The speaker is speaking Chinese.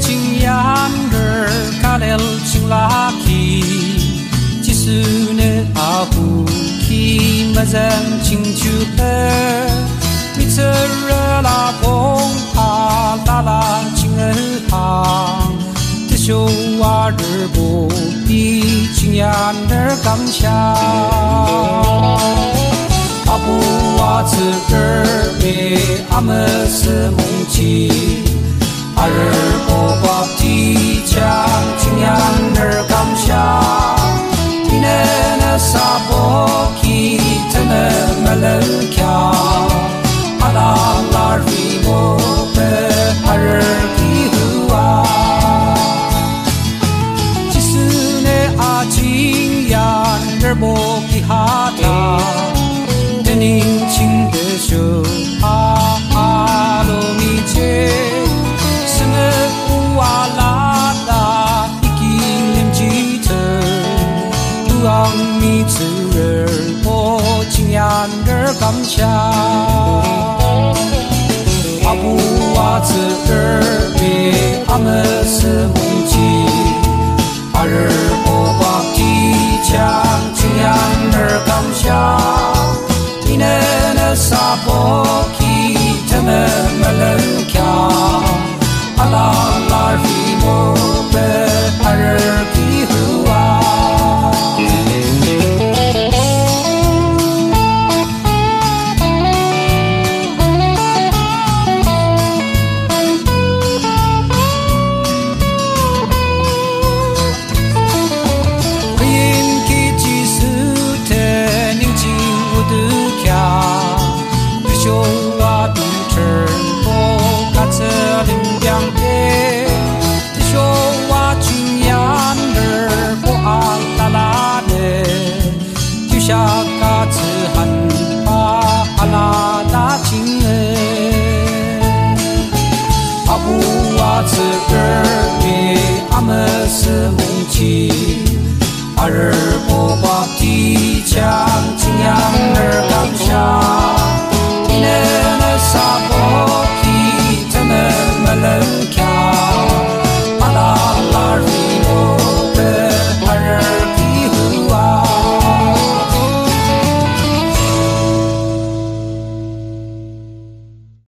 king yander kalel chingaki jisune ahu ki mazan chingchu pe mitera la bong a la la chingel a tisho wa de bo bi king yander gamsha abu wa zi er be amas mong chi二波波提枪，青阳儿刚下，你那沙波基，他们没人瞧，阿拉拉瑞波贝二基胡啊，即使那阿青阳儿波基哈达，的年轻的手啊阿罗米切。哇啦啦，一斤两几头，不昂米子儿，我今年儿刚下，阿布娃子儿别阿么是梦境，阿儿我把地强，今年儿刚下，你那沙波基，他们没人瞧。阿拉拉瑞莫贝阿尔基胡啊，回应基基斯特宁静无度卡，不修瓦杜彻波卡策林。两边，说话军样儿不阿拉拉的，就像嘎子汉巴阿拉拉金儿，阿布阿子儿别阿么是梦境，阿尔波巴地强军样儿刚下。